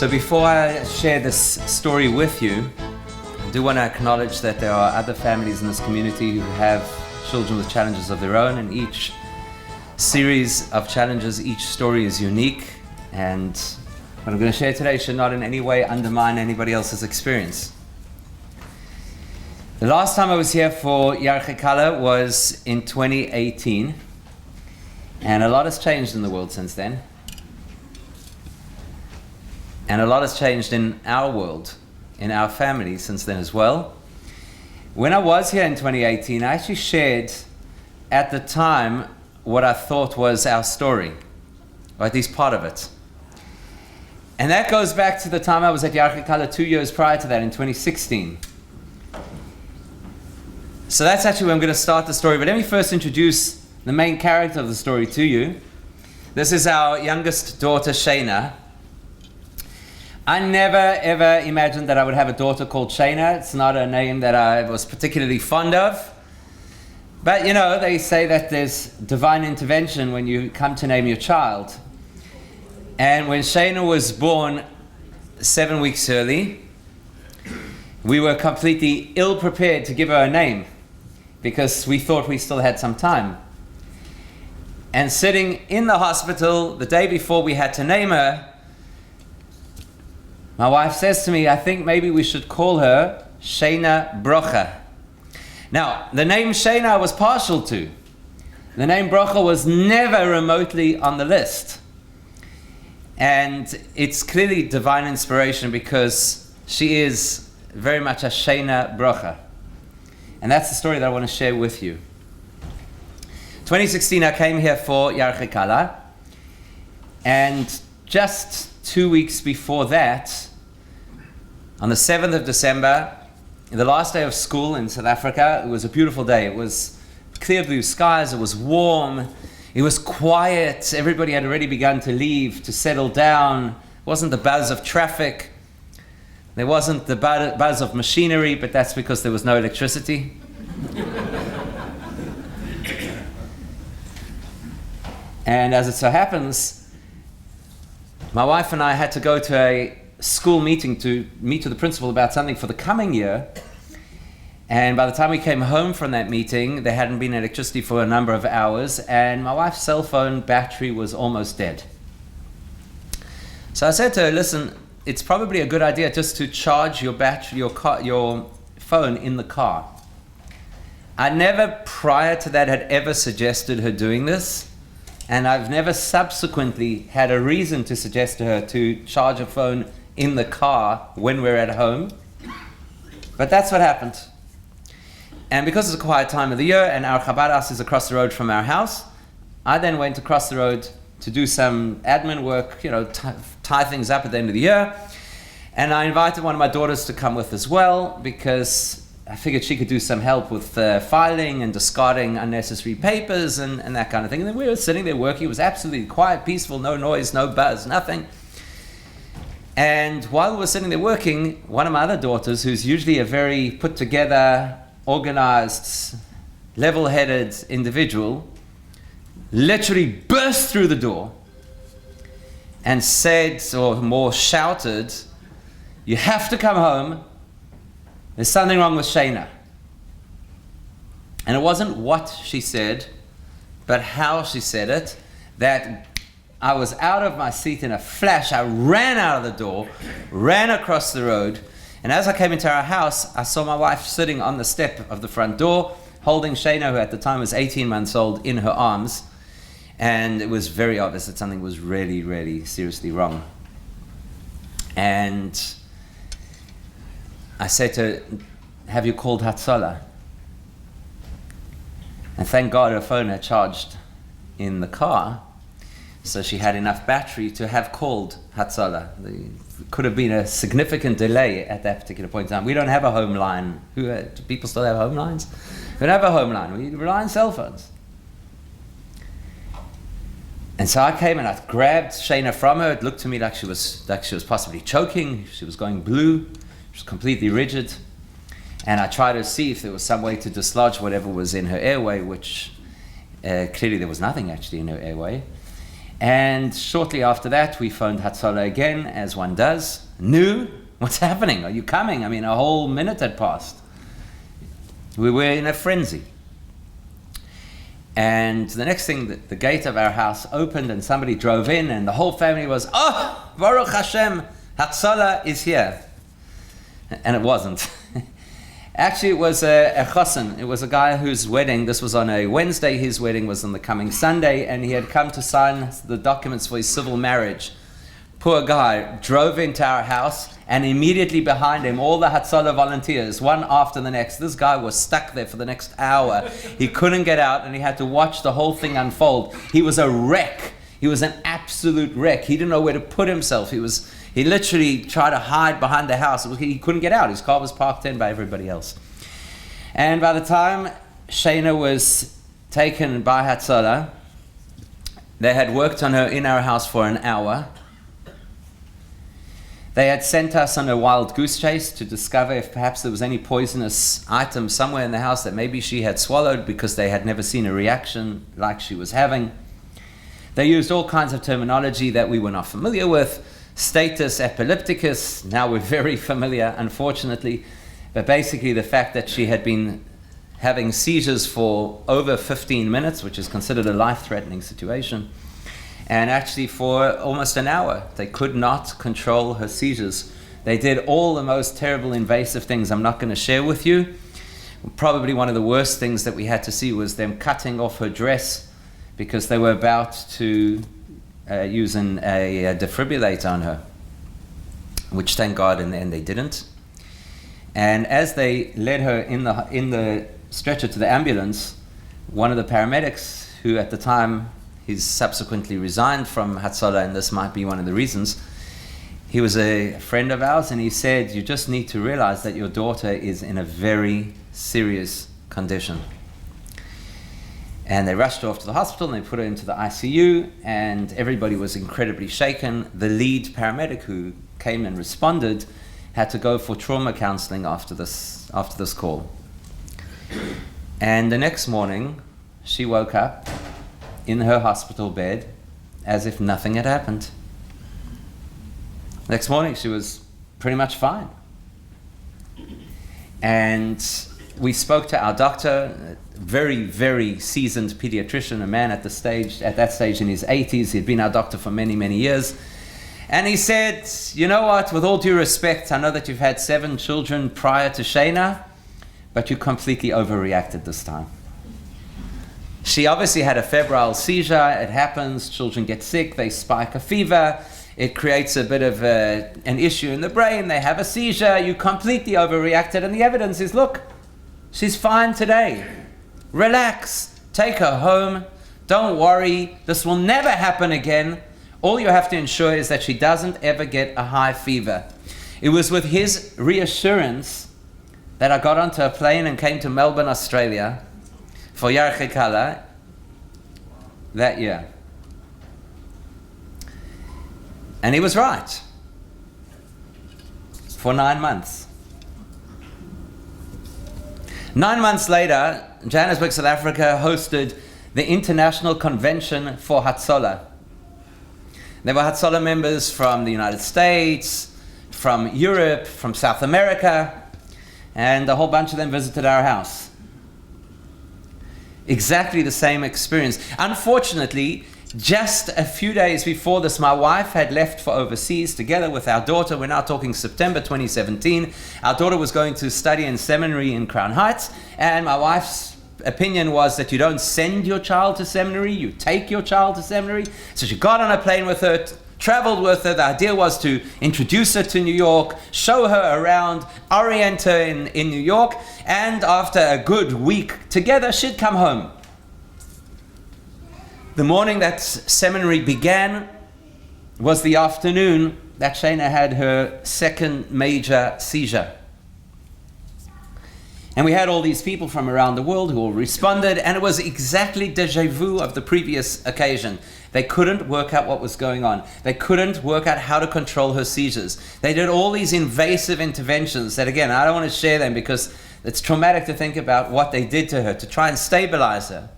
So before I share this story with you, I do want to acknowledge that there are other families in this community who have children with challenges of their own, and each series of challenges, each story is unique, and what I'm going to share today should not in any way undermine anybody else's experience. The last time I was here for Yarchei Kallah was in 2018, and a lot has changed in the world since then. And a lot has changed in our world, in our family since then as well. When I was here in 2018, I actually shared at the time what I thought was our story, or at least part of it. And that goes back to the time I was at Yarchei Kallah 2 years prior to that in 2016. So that's actually where I'm going to start the story. But let me first introduce the main character of the story to you. This is our youngest daughter, Shaina. I never ever imagined that I would have a daughter called Shaina. It's not a name that I was particularly fond of. But you know, they say that there's divine intervention when you come to name your child. And when Shaina was born 7 weeks early, we were completely ill-prepared to give her a name because we thought we still had some time. And sitting in the hospital the day before we had to name her, my wife says to me, I think maybe we should call her Shaina Brocha. Now, the name Shaina I was partial to. The name Brocha was never remotely on the list. And it's clearly divine inspiration because she is very much a Shaina Brocha. And that's the story that I want to share with you. 2016, I came here for Yarchei Kallah. And just 2 weeks before that, on the 7th of December, the last day of school in South Africa, it was a beautiful day. It was clear blue skies, it was warm, it was quiet, everybody had already begun to leave, to settle down. It wasn't the buzz of traffic, there wasn't the buzz of machinery, but that's because there was no electricity. And as it so happens, my wife and I had to go to a school meeting to meet with the principal about something for the coming year. And by the time we came home from that meeting, there hadn't been electricity for a number of hours, and my wife's cell phone battery was almost dead. So I said to her, listen, it's probably a good idea just to charge your battery, your phone in the car. I never prior to that had ever suggested her doing this. And I've never subsequently had a reason to suggest to her to charge a phone in the car when we're at home. But that's what happened. And because it's a quiet time of the year and our Chabad house is across the road from our house, I then went across the road to do some admin work, tie things up at the end of the year. And I invited one of my daughters to come with as well because I figured she could do some help with filing and discarding unnecessary papers and that kind of thing. And then we were sitting there working. It was absolutely quiet, peaceful, no noise, no buzz, nothing. And while we were sitting there working, one of my other daughters, who's usually a very put together, organized, level-headed individual, literally burst through the door and said, or more shouted, "You have to come home. There's something wrong with Shaina." And it wasn't what she said, but how she said it, that I was out of my seat in a flash. I ran out of the door, ran across the road, and as I came into our house, I saw my wife sitting on the step of the front door, holding Shaina, who at the time was 18 months old, in her arms. And it was very obvious that something was really, really seriously wrong. And I said to her, have you called Hatzalah? And thank God her phone had charged in the car, so she had enough battery to have called Hatzalah. There could have been a significant delay at that particular point in time. We don't have a home line. Do people still have home lines? We don't have a home line. We rely on cell phones. And so I came and I grabbed Shaina from her. It looked to me like she was possibly choking. She was going blue. She was completely rigid. And I tried to see if there was some way to dislodge whatever was in her airway, which clearly there was nothing actually in her airway. And shortly after that, we phoned Hatzalah again, as one does. New? What's happening? Are you coming? I mean, a whole minute had passed. We were in a frenzy. And the next thing, the gate of our house opened and somebody drove in and the whole family was, oh, Baruch Hashem, Hatzalah is here. And it wasn't. Actually, it was a chassan. It was a guy whose wedding, this was on a Wednesday, his wedding was on the coming Sunday, and he had come to sign the documents for his civil marriage. Poor guy drove into our house, and immediately behind him, all the Hatzalah volunteers, one after the next. This guy was stuck there for the next hour. He couldn't get out, and he had to watch the whole thing unfold. He was a wreck. He was an absolute wreck. He didn't know where to put himself. He literally tried to hide behind the house. He couldn't get out. His car was parked in by everybody else. And by the time Shaina was taken by Hatzalah, they had worked on her in our house for an hour. They had sent us on a wild goose chase to discover if perhaps there was any poisonous item somewhere in the house that maybe she had swallowed, because they had never seen a reaction like she was having. They used all kinds of terminology that we were not familiar with. Status epilepticus, now we're very familiar, unfortunately. But basically the fact that she had been having seizures for over 15 minutes, which is considered a life-threatening situation. And actually for almost an hour, they could not control her seizures. They did all the most terrible invasive things I'm not going to share with you. Probably one of the worst things that we had to see was them cutting off her dress, because they were about to using a defibrillator on her, which thank God in the end they didn't. And as they led her in the stretcher to the ambulance, one of the paramedics, who at the time he's subsequently resigned from Hatzalah, and this might be one of the reasons, he was a friend of ours, and he said, you just need to realize that your daughter is in a very serious condition. And they rushed her off to the hospital and they put her into the ICU, and everybody was incredibly shaken. The lead paramedic who came and responded had to go for trauma counseling after this call. And the next morning, she woke up in her hospital bed as if nothing had happened. Next morning, she was pretty much fine. And we spoke to our doctor, a very, very seasoned pediatrician, a man at that stage in his 80s. He'd been our doctor for many, many years. And he said, you know what, with all due respect, I know that you've had 7 children prior to Shaina, but you completely overreacted this time. She obviously had a febrile seizure. It happens, children get sick, they spike a fever, it creates a bit of an issue in the brain, they have a seizure, you completely overreacted, and the evidence is, look, she's fine today. Relax, take her home, don't worry, this will never happen again. All you have to ensure is that she doesn't ever get a high fever. It was with his reassurance that I got onto a plane and came to Melbourne, Australia for Yarchei Kallah that year. And he was right. For 9 months. 9 months later, Johannesburg, South Africa hosted the International Convention for Hatzalah. There were Hatzalah members from the United States, from Europe, from South America, and a whole bunch of them visited our house. Exactly the same experience. Unfortunately, just a few days before this, my wife had left for overseas together with our daughter. We're now talking September 2017. Our daughter was going to study in seminary in Crown Heights, and my wife's opinion was that you don't send your child to seminary, you take your child to seminary. So she got on a plane with her, traveled with her. The idea was to introduce her to New York, show her around, orient her in New York, and after a good week together, she'd come home. The morning that seminary began was the afternoon that Shaina had her second major seizure. And we had all these people from around the world who all responded, and it was exactly déjà vu of the previous occasion. They couldn't work out what was going on. They couldn't work out how to control her seizures. They did all these invasive interventions that, again, I don't want to share them because it's traumatic to think about what they did to her to try and stabilize her.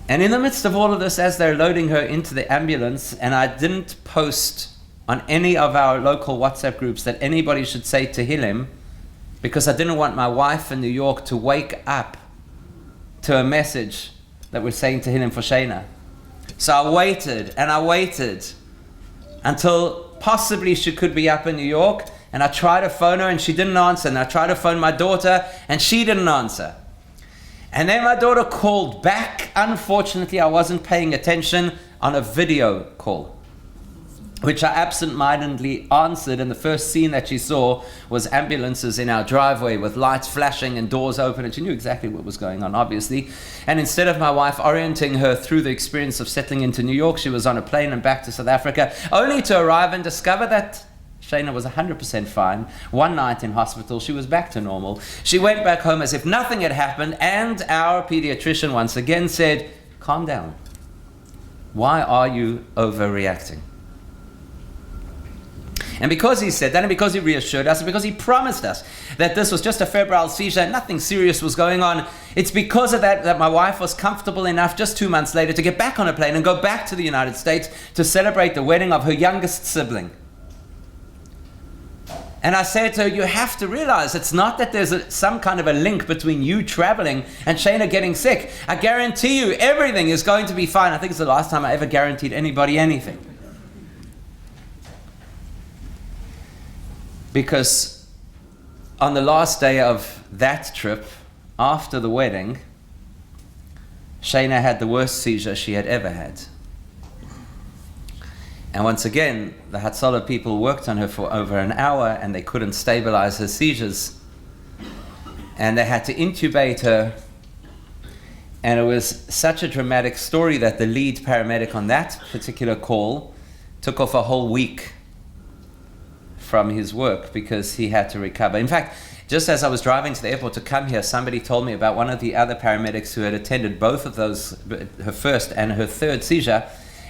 And in the midst of all of this, as they're loading her into the ambulance, and I didn't post on any of our local WhatsApp groups that anybody should say Tehillim, because I didn't want my wife in New York to wake up to a message that we're saying Tehillim for Shaina. So I waited and I waited until possibly she could be up in New York, and I tried to phone her and she didn't answer, and I tried to phone my daughter and she didn't answer. And then my daughter called back. Unfortunately, I wasn't paying attention, on a video call, which I absent-mindedly answered, and the first scene that she saw was ambulances in our driveway with lights flashing and doors open, and she knew exactly what was going on, obviously. And instead of my wife orienting her through the experience of settling into New York, she was on a plane and back to South Africa, only to arrive and discover that Shaina was 100% fine. One night in hospital, she was back to normal. She went back home as if nothing had happened, and our pediatrician once again said, "Calm down. Why are you overreacting?" And because he said that, and because he reassured us, and because he promised us that this was just a febrile seizure and nothing serious was going on, it's because of that that my wife was comfortable enough just 2 months later to get back on a plane and go back to the United States to celebrate the wedding of her youngest sibling. And I said to her, you have to realize it's not that there's some kind of a link between you traveling and Shaina getting sick. I guarantee you everything is going to be fine. I think it's the last time I ever guaranteed anybody anything. Because on the last day of that trip, after the wedding, Shaina had the worst seizure she had ever had. And once again, the Hatzalah people worked on her for over an hour and they couldn't stabilize her seizures. And they had to intubate her. And it was such a dramatic story that the lead paramedic on that particular call took off a whole week from his work because he had to recover. In fact, just as I was driving to the airport to come here, somebody told me about one of the other paramedics who had attended both of those, her first and her third seizure,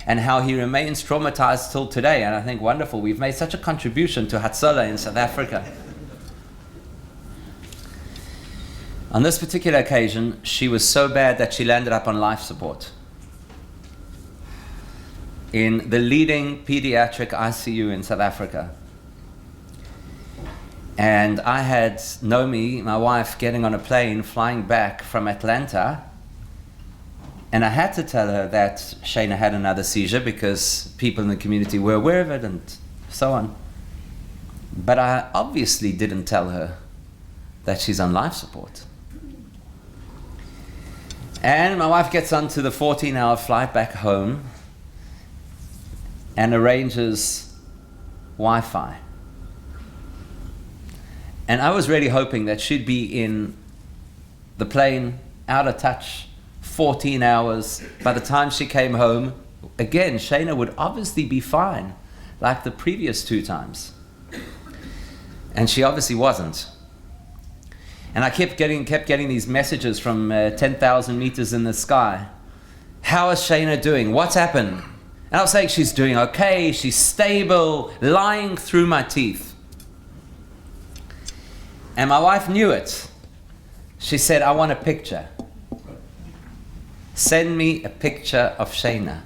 and how he remains traumatized till today. And I think, wonderful, we've made such a contribution to Hatzalah in South Africa. On this particular occasion, she was so bad that she landed up on life support in the leading pediatric ICU in South Africa. And I had Nomi, my wife, getting on a plane, flying back from Atlanta. And I had to tell her that Shaina had another seizure because people in the community were aware of it and so on. But I obviously didn't tell her that she's on life support. And my wife gets onto the 14-hour flight back home and arranges Wi-Fi. And I was really hoping that she'd be in the plane, out of touch, 14 hours. By the time she came home, again, Shaina would obviously be fine, like the previous 2 times. And she obviously wasn't. And I kept getting these messages from 10,000 meters in the sky. How is Shaina doing? What's happened? And I was saying, she's doing okay, she's stable, lying through my teeth. And my wife knew it. She said, I want a picture. Send me a picture of Shaina.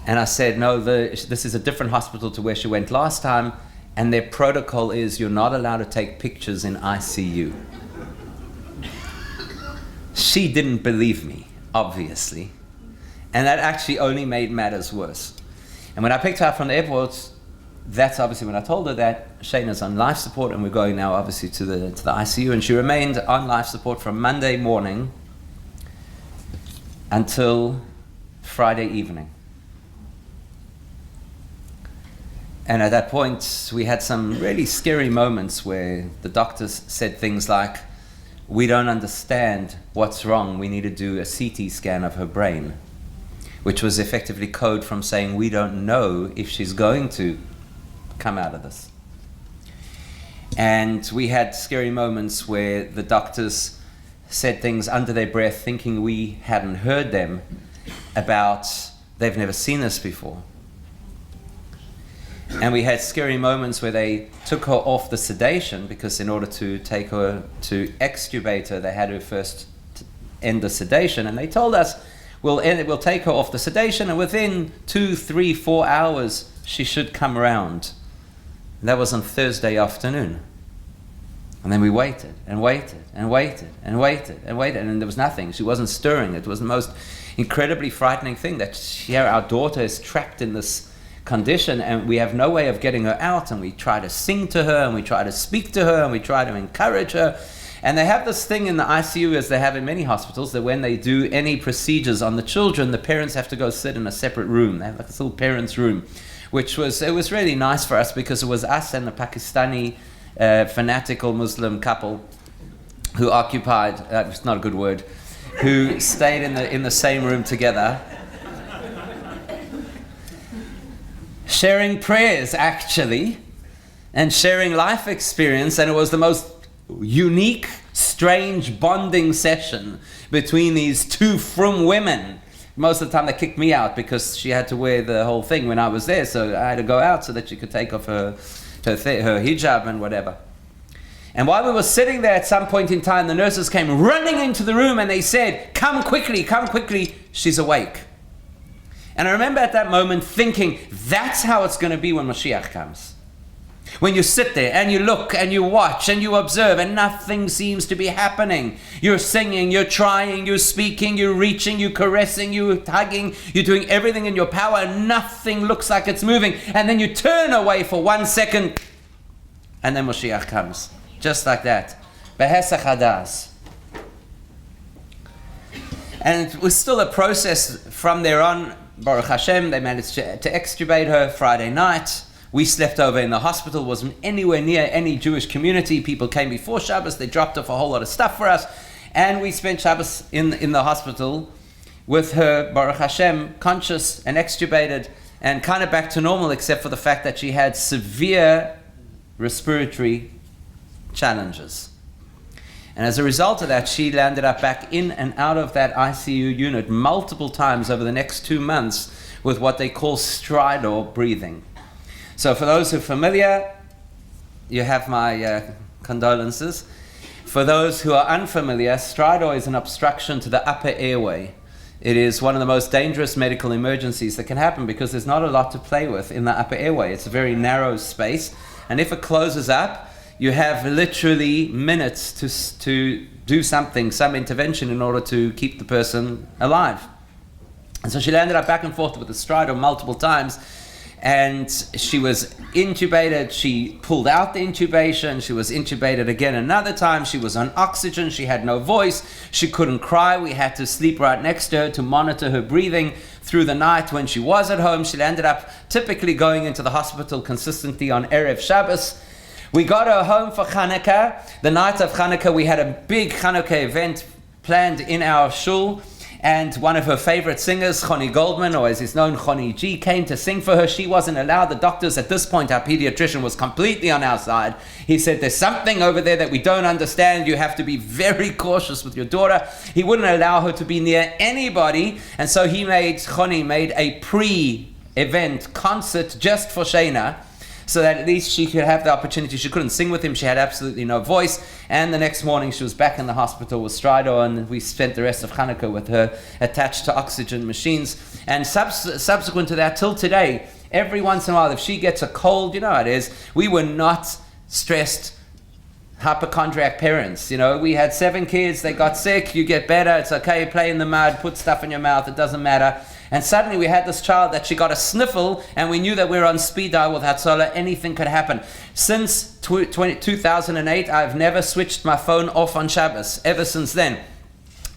And I said, no, this is a different hospital to where she went last time, and their protocol is you're not allowed to take pictures in ICU. She didn't believe me, obviously. And that actually only made matters worse. And when I picked her up from the airport, that's obviously when I told her that Shaina's on life support, and we're going now obviously to the ICU, and she remained on life support from Monday morning until Friday evening. And at that point, we had some really scary moments where the doctors said things like, "We don't understand what's wrong. We need to do a CT scan of her brain," which was effectively code from saying, we don't know if she's going to come out of this. And we had scary moments where the doctors said things under their breath, thinking we hadn't heard them, about they've never seen this before. And we had scary moments where they took her off the sedation, because in order to take her to extubate her, they had to first end the sedation. And they told us, we'll take her off the sedation, and within 2, 3, 4 hours, she should come around. And that was on Thursday afternoon. And then we waited and waited and waited and waited and waited, and there was nothing. She wasn't stirring. It was the most incredibly frightening thing that here our daughter is trapped in this condition, and we have no way of getting her out, and we try to sing to her, and we try to speak to her, and we try to encourage her. And they have this thing in the ICU, as they have in many hospitals, that when they do any procedures on the children, the parents have to go sit in a separate room. They have like this little parents' room, it was really nice for us, because it was us and a Pakistani fanatical Muslim couple who occupied, it's not a good word, who stayed in the same room together, sharing prayers actually, and sharing life experience. And it was the most unique, strange bonding session between these two frum women. Most of the time they kicked me out because she had to wear the whole thing when I was there, so I had to go out so that she could take off her hijab and whatever. And while we were sitting there, at some point in time, the nurses came running into the room and they said, come quickly, she's awake." And I remember at that moment thinking, that's how it's going to be when Mashiach comes. When you sit there and you look and you watch and you observe and nothing seems to be happening. You're singing, you're trying, you're speaking, you're reaching, you're caressing, you're hugging, you're doing everything in your power, and nothing looks like it's moving. And then you turn away for 1 second, and then Mashiach comes. Just like that. Behesach hadas. And it was still a process from there on. Baruch Hashem, they managed to extubate her Friday night. We slept over in the hospital, wasn't anywhere near any Jewish community. People came before Shabbos, they dropped off a whole lot of stuff for us, and we spent Shabbos in the hospital with her, Baruch Hashem, conscious and extubated and kind of back to normal, except for the fact that she had severe respiratory challenges. And as a result of that, she landed up back in and out of that ICU unit multiple times over the next 2 months with what they call stridor breathing. So for those who are familiar, you have my condolences. For those who are unfamiliar, stridor is an obstruction to the upper airway. It is one of the most dangerous medical emergencies that can happen because there's not a lot to play with in the upper airway. It's a very narrow space, and if it closes up, you have literally minutes to do something, some intervention in order to keep the person alive. And so she landed up back and forth with the stridor multiple times, and she was intubated. She pulled out the intubation. She was intubated again another time. She was on oxygen. She had no voice. She couldn't cry. We had to sleep right next to her to monitor her breathing through the night. When she was at home, she ended up typically going into the hospital consistently on Erev Shabbos. We got her home for Hanukkah. The night of Hanukkah, we had a big Hanukkah event planned in our shul, and one of her favorite singers, Choni Goldman, or as is known, Choni G, came to sing for her. She wasn't allowed. The doctors at this point, our pediatrician, was completely on our side. He said, there's something over there that we don't understand. You have to be very cautious with your daughter. He wouldn't allow her to be near anybody, and so Choni made a pre-event concert just for Shaina, so that at least she could have the opportunity. She couldn't sing with him. She had absolutely no voice. And the next morning she was back in the hospital with stridor, and we spent the rest of Hanukkah with her attached to oxygen machines. And subsequent to that, till today, every once in a while, if she gets a cold, you know how it is, we were not stressed hypochondriac parents. You know, we had 7 kids, they got sick, you get better, it's okay, play in the mud, put stuff in your mouth, it doesn't matter. And suddenly we had this child that she got a sniffle, and we knew that we were on speed dial with Hatzalah. Anything could happen. Since 2008, I've never switched my phone off on Shabbos, ever since then.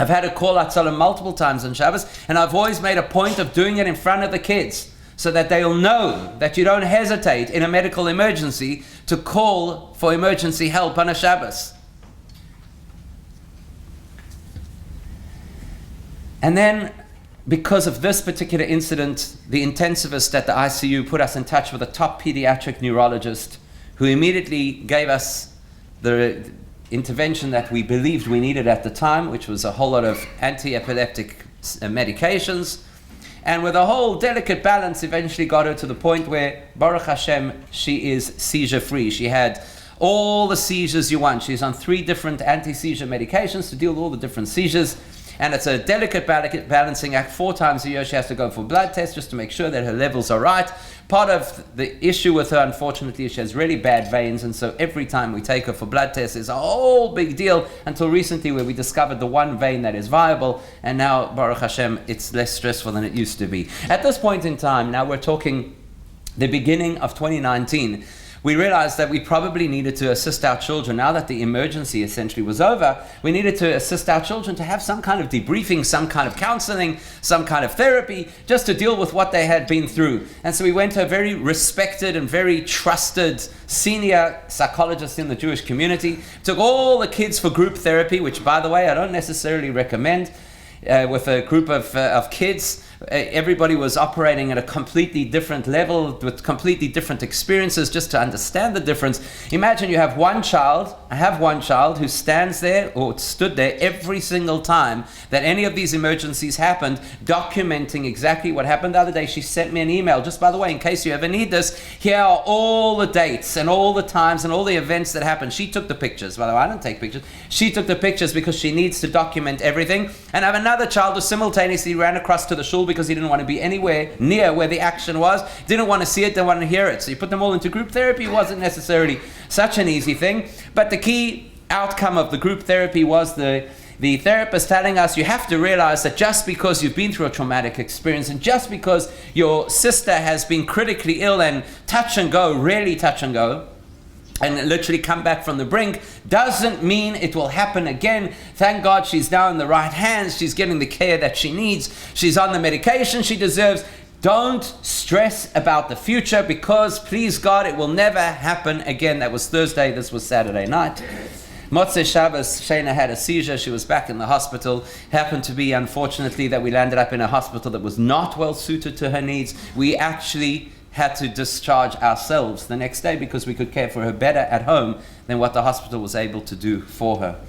I've had to call Hatzalah multiple times on Shabbos, and I've always made a point of doing it in front of the kids so that they'll know that you don't hesitate in a medical emergency to call for emergency help on a Shabbos. And then, because of this particular incident, the intensivist at the ICU put us in touch with a top pediatric neurologist who immediately gave us the intervention that we believed we needed at the time, which was a whole lot of anti-epileptic medications. And with a whole delicate balance, eventually got her to the point where, Baruch Hashem, she is seizure-free. She had all the seizures you want. She's on 3 different anti-seizure medications to deal with all the different seizures. And it's a delicate balancing act. 4 times a year she has to go for blood tests just to make sure that her levels are right. Part of the issue with her, unfortunately, is she has really bad veins, and so every time we take her for blood tests is a whole big deal, until recently where we discovered the one vein that is viable, and now, Baruch Hashem, it's less stressful than it used to be. At this point in time, now we're talking the beginning of 2019, we realized that we probably needed to assist our children. Now that the emergency essentially was over, we needed to assist our children to have some kind of debriefing, some kind of counseling, some kind of therapy, just to deal with what they had been through. And so we went to a very respected and very trusted senior psychologist in the Jewish community, took all the kids for group therapy, which, by the way, I don't necessarily recommend with a group of kids. Everybody was operating at a completely different level with completely different experiences, just to understand the difference. Imagine you have one child, I have one child who stands there or stood there every single time that any of these emergencies happened, documenting exactly what happened. The other day she sent me an email, just by the way, in case you ever need this, here are all the dates and all the times and all the events that happened. She took the pictures. By the way, I don't take pictures. She took the pictures because she needs to document everything. And I have another child who simultaneously ran across to the shul because he didn't want to be anywhere near where the action was, didn't want to see it, didn't want to hear it. So you put them all into group therapy. It wasn't necessarily such an easy thing, but the key outcome of the group therapy was the therapist telling us, you have to realize that just because you've been through a traumatic experience and just because your sister has been critically ill and touch and go, really touch and go, and literally come back from the brink, doesn't mean it will happen again. Thank God she's now in the right hands. She's getting the care that she needs. She's on the medication she deserves. Don't stress about the future, because, please God, it will never happen again. That was Thursday. This was Saturday night. Motzei Shabbos, Shaina had a seizure. She was back in the hospital. Happened to be, unfortunately, that we landed up in a hospital that was not well suited to her needs. We actually had to discharge ourselves the next day because we could care for her better at home than what the hospital was able to do for her.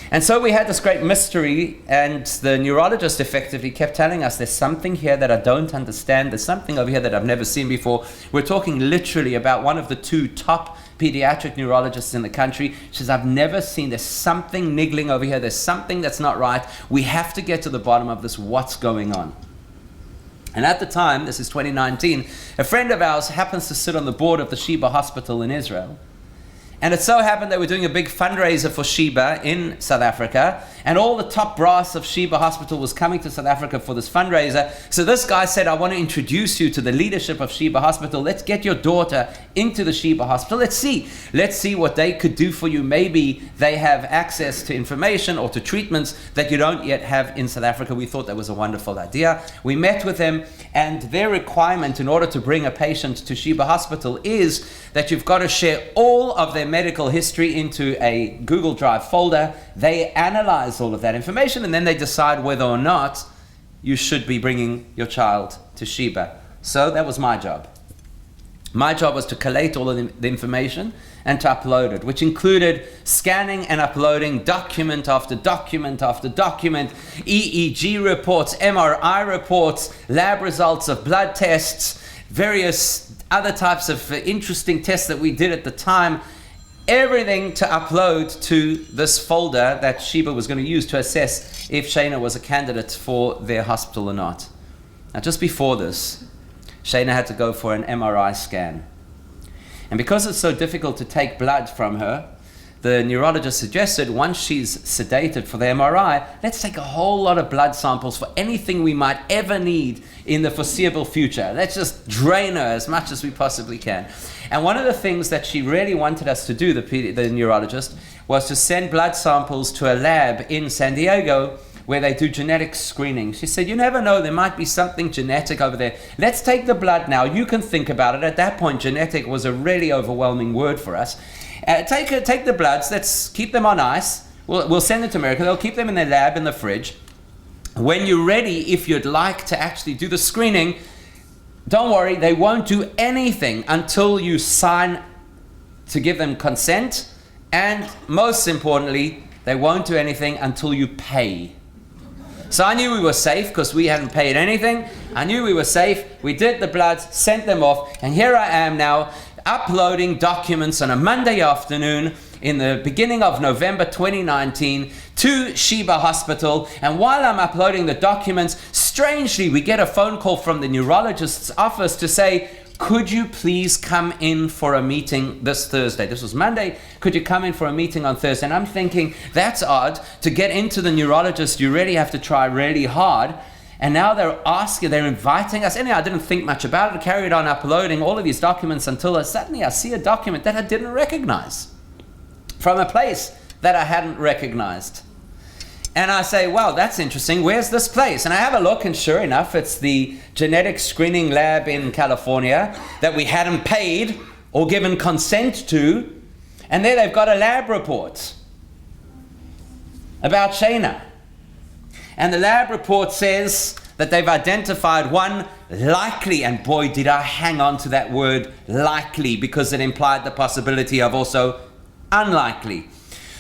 And so we had this great mystery, and the neurologist effectively kept telling us, there's something here that I don't understand. There's something over here that I've never seen before. We're talking literally about one of the 2 top pediatric neurologists in the country. She says, I've never seen, there's something niggling over here. There's something that's not right. We have to get to the bottom of this. What's going on? And at the time, this is 2019, a friend of ours happens to sit on the board of the Sheba Hospital in Israel. And it so happened that we're doing a big fundraiser for Sheba in South Africa, and all the top brass of Sheba Hospital was coming to South Africa for this fundraiser. So this guy said, I want to introduce you to the leadership of Sheba Hospital. Let's get your daughter into the Sheba Hospital. Let's see what they could do for you. Maybe they have access to information or to treatments that you don't yet have in South Africa. We thought that was a wonderful idea. We met with them, and their requirement in order to bring a patient to Sheba Hospital is that you've got to share all of their medical history into a Google Drive folder. They analyze all of that information, and then they decide whether or not you should be bringing your child to Sheba. So that was my job. My job was to collate all of the information and to upload it, which included scanning and uploading document after document after document, EEG reports, MRI reports, lab results of blood tests, various other types of interesting tests that we did at the time, everything to upload to this folder that Sheba was going to use to assess if Shaina was a candidate for their hospital or not. Now, just before this, Shaina had to go for an MRI scan. And because it's so difficult to take blood from her, the neurologist suggested, once she's sedated for the MRI, let's take a whole lot of blood samples for anything we might ever need in the foreseeable future. Let's just drain her as much as we possibly can. And one of the things that she really wanted us to do, the neurologist, was to send blood samples to a lab in San Diego where they do genetic screening. She said, you never know, there might be something genetic over there. Let's take the blood now. You can think about it. At that point, genetic was a really overwhelming word for us. Take the bloods, let's keep them on ice. We'll send it to America. They'll keep them in their lab in the fridge. When you're ready, if you'd like to actually do the screening, don't worry, they won't do anything until you sign to give them consent. And most importantly, they won't do anything until you pay. So I knew we were safe because we hadn't paid anything. I knew we were safe. We did the bloods, sent them off, and here I am now uploading documents on a Monday afternoon in the beginning of November 2019 to Sheba Hospital. And while I'm uploading the documents, strangely, we get a phone call from the neurologist's office to say, could you please come in for a meeting this Thursday? This was Monday. Could you come in for a meeting on Thursday? And I'm thinking, that's odd. To get into the neurologist, you really have to try really hard. And now they're inviting us. Anyway, I didn't think much about it. I carried on uploading all of these documents until suddenly I see a document that I didn't recognize from a place that I hadn't recognized. And I say, wow, that's interesting. Where's this place? And I have a look, and sure enough, it's the genetic screening lab in California that we hadn't paid or given consent to. And there they've got a lab report about Shaina. And the lab report says that they've identified one likely, and boy, did I hang on to that word likely, because it implied the possibility of also unlikely.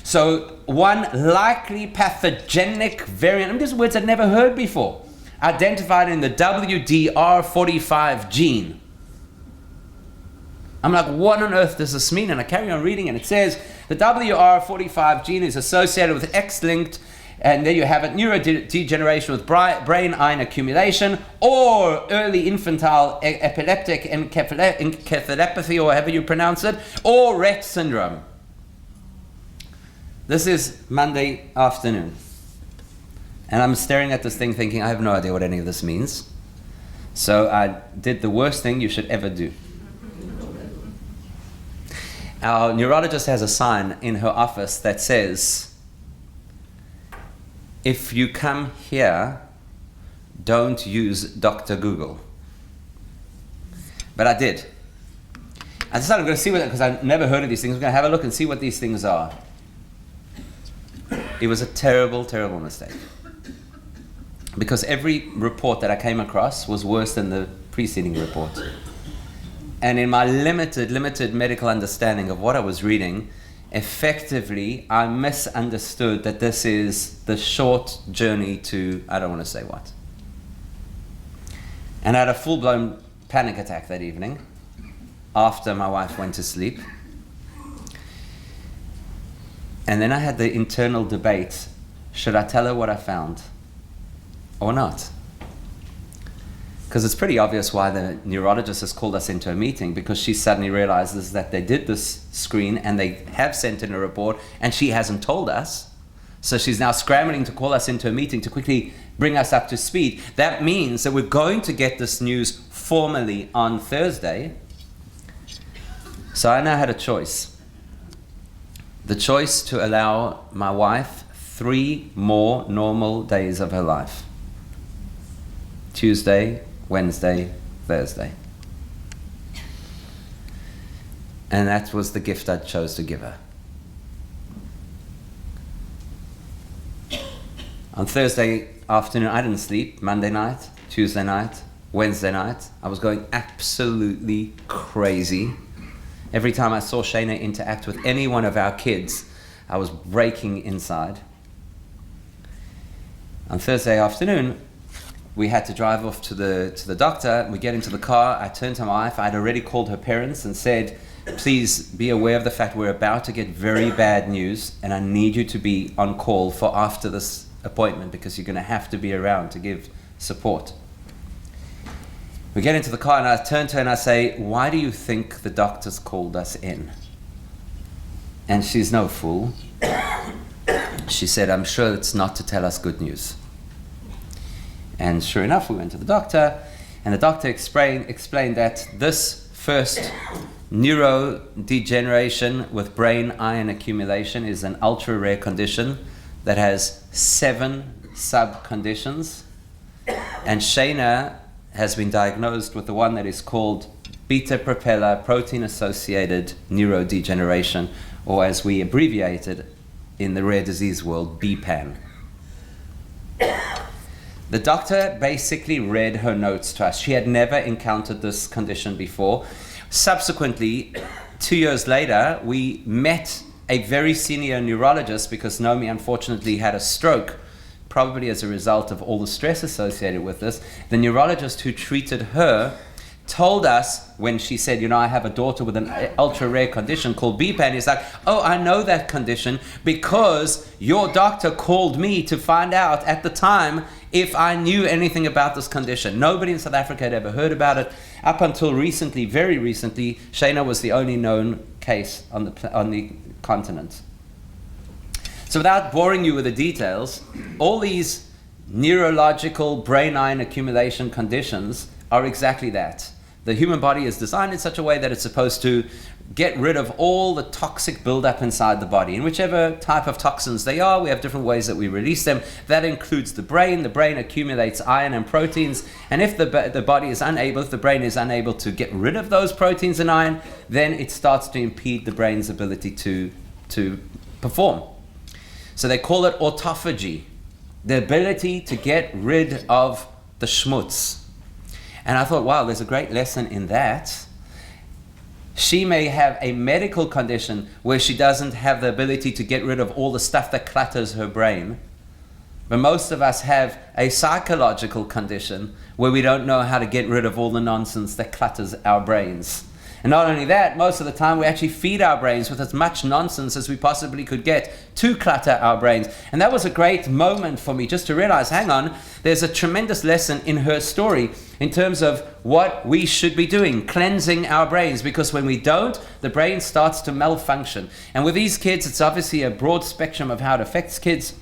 So one likely pathogenic variant, and these words I'd never heard before, identified in the WDR45 gene. I'm like, what on earth does this mean? And I carry on reading, and it says the WR45 gene is associated with X-linked, and there you have it, neurodegeneration with brain iron accumulation, or early infantile epileptic encephalopathy, or however you pronounce it, or Rett syndrome. This is Monday afternoon. And I'm staring at this thing thinking, I have no idea what any of this means. So I did the worst thing you should ever do. Our neurologist has a sign in her office that says, if you come here, don't use Dr. Google. But I did. I decided I'm going to see what, because I've never heard of these things, I'm going to have a look and see what these things are. It was a terrible, terrible mistake. Because every report that I came across was worse than the preceding report. And in my limited medical understanding of what I was reading, effectively, I misunderstood that this is the short journey to, I don't want to say what. And I had a full-blown panic attack that evening after my wife went to sleep. And then I had the internal debate, should I tell her what I found or not? Because it's pretty obvious why the neurologist has called us into a meeting, because she suddenly realizes that they did this screen and they have sent in a report and she hasn't told us. So she's now scrambling to call us into a meeting to quickly bring us up to speed. That means that we're going to get this news formally on Thursday. So I now had a choice. The choice to allow my wife 3 more normal days of her life. Tuesday, Wednesday, Thursday. And that was the gift I chose to give her. On Thursday afternoon, I didn't sleep. Monday night, Tuesday night, Wednesday night. I was going absolutely crazy. Every time I saw Shaina interact with any one of our kids, I was breaking inside. On Thursday afternoon, we had to drive off to the doctor. We get into the car. I turned to my wife. I'd already called her parents and said, please be aware of the fact we're about to get very bad news, and I need you to be on call for after this appointment, because you're going to have to be around to give support. We get into the car and I turn to her and I say, why do you think the doctors called us in? And she's no fool. She said, I'm sure it's not to tell us good news. And sure enough, we went to the doctor, and the doctor explained that this first neurodegeneration with brain iron accumulation is an ultra-rare condition that has 7 sub-conditions, and Shaina has been diagnosed with the one that is called beta propeller protein-associated neurodegeneration, or as we abbreviate it in the rare disease world, BPAN. The doctor basically read her notes to us. She had never encountered this condition before. Subsequently, 2 years later, we met a very senior neurologist because Naomi unfortunately had a stroke, probably as a result of all the stress associated with this. The neurologist who treated her told us, when she said, I have a daughter with an ultra-rare condition called BPAN, he's like, oh, I know that condition because your doctor called me to find out at the time if I knew anything about this condition. Nobody in South Africa had ever heard about it. Up until recently, very recently, Shaina was the only known case on the continent. So without boring you with the details, all these neurological brain iron accumulation conditions are exactly that. The human body is designed in such a way that it's supposed to get rid of all the toxic buildup inside the body. And whichever type of toxins they are, we have different ways that we release them. That includes the brain. The brain accumulates iron and proteins. And if the body is unable, if the brain is unable to get rid of those proteins and iron, then it starts to impede the brain's ability to perform. So they call it autophagy, the ability to get rid of the schmutz. And I thought, wow, there's a great lesson in that. She may have a medical condition where she doesn't have the ability to get rid of all the stuff that clutters her brain. But most of us have a psychological condition where we don't know how to get rid of all the nonsense that clutters our brains. And not only that, most of the time we actually feed our brains with as much nonsense as we possibly could get to clutter our brains. And that was a great moment for me just to realize, hang on, there's a tremendous lesson in her story in terms of what we should be doing, cleansing our brains, because when we don't, the brain starts to malfunction. And with these kids, it's obviously a broad spectrum of how it affects kids.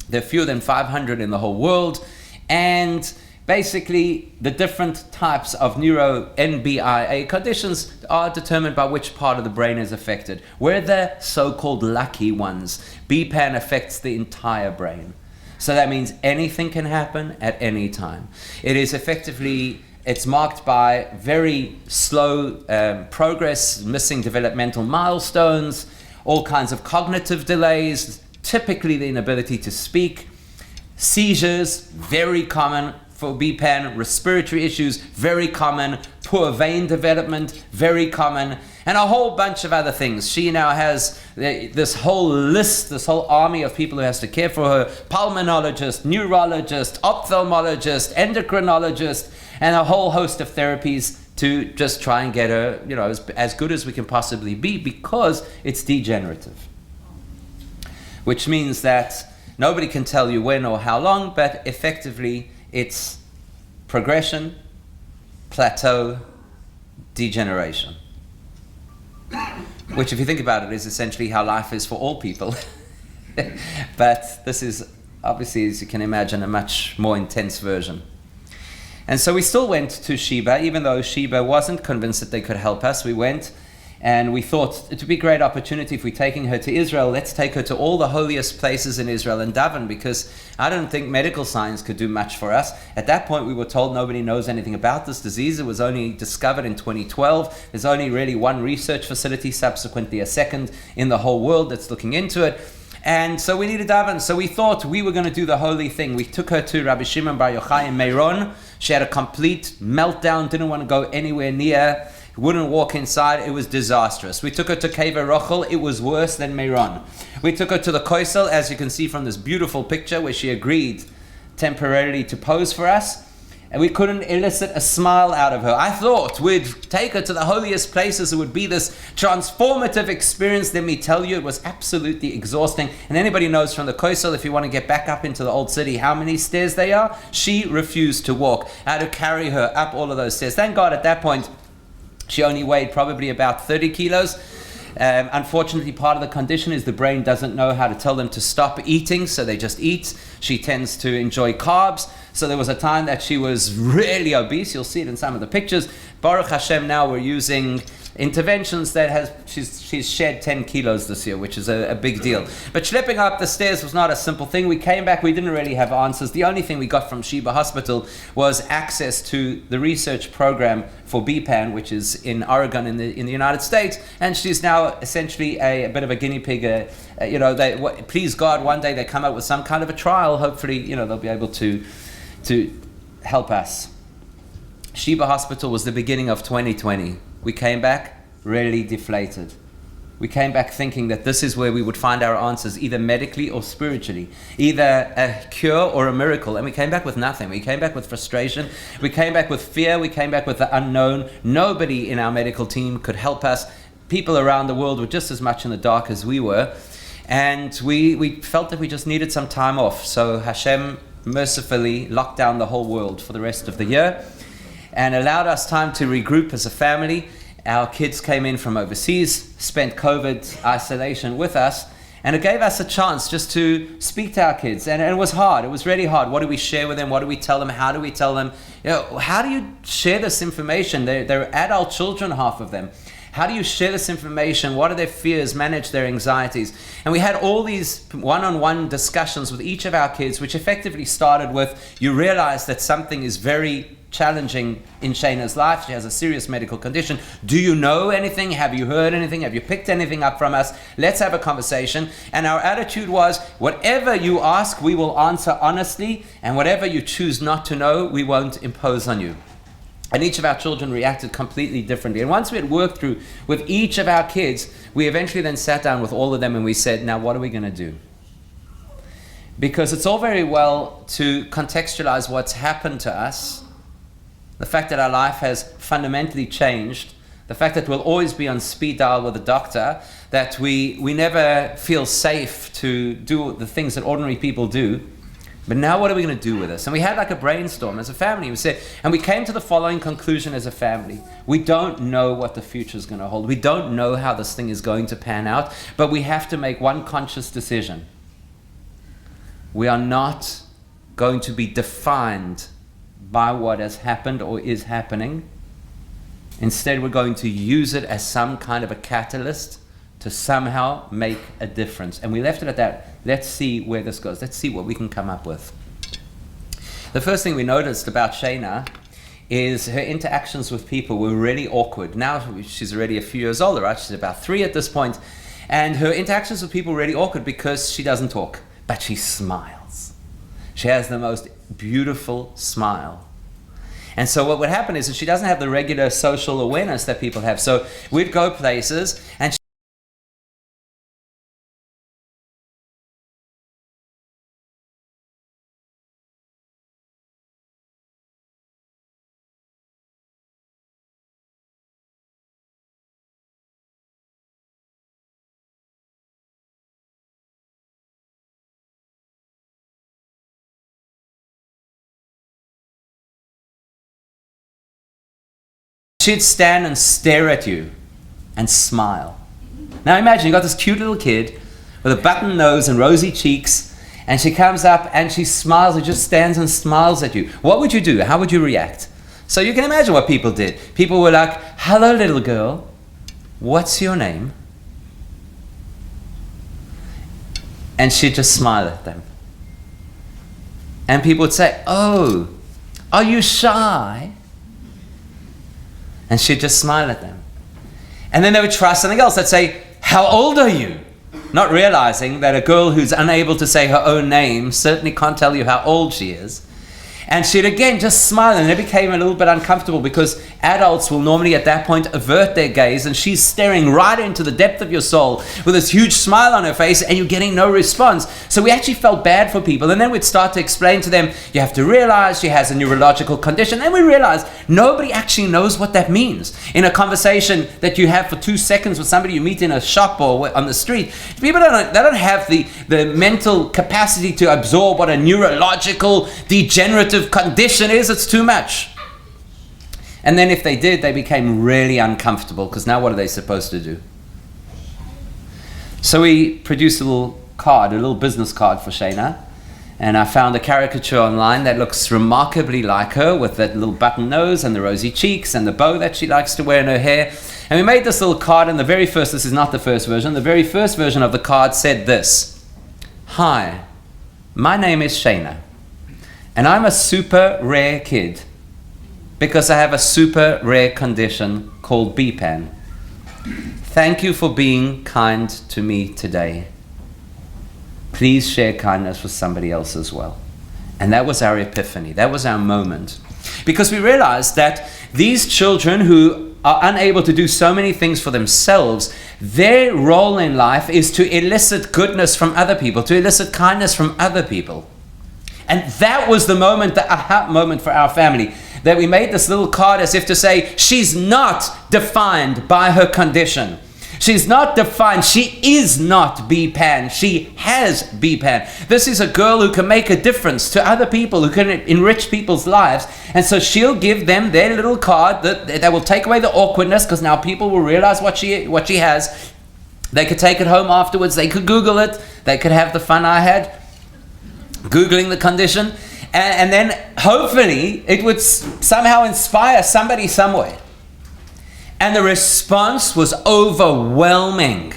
There are fewer than 500 in the whole world. And basically, the different types of neuro-NBIA conditions are determined by which part of the brain is affected. We're the so-called lucky ones. BPAN affects the entire brain. So that means anything can happen at any time. It is effectively, it's marked by very slow progress, missing developmental milestones, all kinds of cognitive delays, typically the inability to speak, seizures, very common for BPAN, respiratory issues, very common, poor vein development, very common, and a whole bunch of other things. She now has this whole list, this whole army of people who has to care for her: pulmonologist, neurologist, ophthalmologist, endocrinologist, and a whole host of therapies to just try and get her, as good as we can possibly be, because it's degenerative. Which means that nobody can tell you when or how long, but effectively it's progression, plateau, degeneration. Which, if you think about it, is essentially how life is for all people. But this is obviously, as you can imagine, a much more intense version. And so we still went to Sheba, even though Sheba wasn't convinced that they could help us. We went and we thought it would be a great opportunity if we're taking her to Israel. Let's take her to all the holiest places in Israel and daven, because I don't think medical science could do much for us. At that point, we were told nobody knows anything about this disease. It was only discovered in 2012. There's only really one research facility, subsequently a second in the whole world that's looking into it. And so we needed daven. So we thought we were going to do the holy thing. We took her to Rabbi Shimon Bar Yochai in Meron. She had a complete meltdown, didn't want to go anywhere near, wouldn't walk inside. It was disastrous. We took her to Cave Rochel. It was worse than Meron. We took her to the Kollel, as you can see from this beautiful picture, where she agreed temporarily to pose for us. And we couldn't elicit a smile out of her. I thought we'd take her to the holiest places. It would be this transformative experience. Let me tell you, it was absolutely exhausting. And anybody knows from the Kollel, if you want to get back up into the old city, how many stairs they are? She refused to walk. I had to carry her up all of those stairs. Thank God at that point, she only weighed probably about 30 kilos. Unfortunately, part of the condition is the brain doesn't know how to tell them to stop eating, so they just eat. She tends to enjoy carbs. So there was a time that she was really obese. You'll see it in some of the pictures. Baruch Hashem, now we're using interventions that she's shed 10 kilos this year, which is a big deal. But schlepping up the stairs was not a simple thing. We came back, we didn't really have answers. The only thing we got from Sheba Hospital was access to the research program for BPAN, which is in Oregon in the United States, and she's now essentially a bit of a guinea pig. Please God, one day they come up with some kind of a trial. Hopefully, they'll be able to help us. Sheba Hospital was the beginning of 2020. We came back really deflated. We came back thinking that this is where we would find our answers, either medically or spiritually, either a cure or a miracle. And we came back with nothing. We came back with frustration. We came back with fear. We came back with the unknown. Nobody in our medical team could help us. People around the world were just as much in the dark as we were. And we felt that we just needed some time off. So Hashem mercifully locked down the whole world for the rest of the year and allowed us time to regroup as a family. Our kids came in from overseas, spent COVID isolation with us, and it gave us a chance just to speak to our kids. And it was hard. It was really hard. What do we share with them? What do we tell them? How do we tell them? How do you share this information? They're adult children, half of them. How do you share this information? What are their fears? Manage their anxieties? And we had all these one-on-one discussions with each of our kids, which effectively started with, you realize that something is very challenging in Shaina's life. She has a serious medical condition. Do you know anything? Have you heard anything? Have you picked anything up from us? Let's have a conversation. And our attitude was, whatever you ask, we will answer honestly, and whatever you choose not to know, we won't impose on you. And each of our children reacted completely differently. And once we had worked through with each of our kids, we eventually then sat down with all of them and we said, now what are we going to do? Because it's all very well to contextualize what's happened to us, the fact that our life has fundamentally changed, the fact that we'll always be on speed dial with a doctor, that we never feel safe to do the things that ordinary people do. But now what are we going to do with this? And we had like a brainstorm as a family. And we came to the following conclusion as a family. We don't know what the future is going to hold. We don't know how this thing is going to pan out, but we have to make one conscious decision. We are not going to be defined by what has happened or is happening. Instead, we're going to use it as some kind of a catalyst to somehow make a difference. And we left it at that. Let's see where this goes. Let's see what we can come up with. The first thing we noticed about Shaina is her interactions with people were really awkward. Now she's already a few years older, right? She's about 3 at this point. And her interactions with people were really awkward because she doesn't talk, but she smiles. She has the most beautiful smile. And so what would happen is that she doesn't have the regular social awareness that people have. So we'd go places and she'd stand and stare at you and smile. Now imagine, you got this cute little kid with a button nose and rosy cheeks, and she comes up and she smiles, and just stands and smiles at you. What would you do? How would you react? So you can imagine what people did. People were like, hello little girl, what's your name? And she'd just smile at them. And people would say, oh, are you shy? And she'd just smile at them. And then they would try something else. They'd say, how old are you? Not realizing that a girl who's unable to say her own name certainly can't tell you how old she is. And she'd again just smile, and it became a little bit uncomfortable because adults will normally at that point avert their gaze, and she's staring right into the depth of your soul with this huge smile on her face, and you're getting no response. So we actually felt bad for people, and then we'd start to explain to them, you have to realize she has a neurological condition, and we realized nobody actually knows what that means. In a conversation that you have for 2 seconds with somebody you meet in a shop or on the street, people don't have the mental capacity to absorb what a neurological degenerative condition is. It's too much. And then if they did, they became really uncomfortable, because now what are they supposed to do? So we produced a little card, a little business card for Shaina, and I found a caricature online that looks remarkably like her, with that little button nose and the rosy cheeks and the bow that she likes to wear in her hair. And we made this little card, and this is not the first version, the very first version of the card said this: "Hi, my name is Shaina, and I'm a super rare kid because I have a super rare condition called BPAN. Thank you for being kind to me today. Please share kindness with somebody else as well." And that was our epiphany. That was our moment. Because we realized that these children who are unable to do so many things for themselves, their role in life is to elicit goodness from other people, to elicit kindness from other people. And that was the moment, the aha moment for our family, that we made this little card as if to say, she's not defined by her condition. She's not defined. She is not BPAN. She has BPAN. This is a girl who can make a difference to other people, who can enrich people's lives. And so she'll give them their little card that will take away the awkwardness, because now people will realize what she has. They could take it home afterwards. They could Google it. They could have the fun I had Googling the condition. And then hopefully it would somehow inspire somebody somewhere. And the response was overwhelming.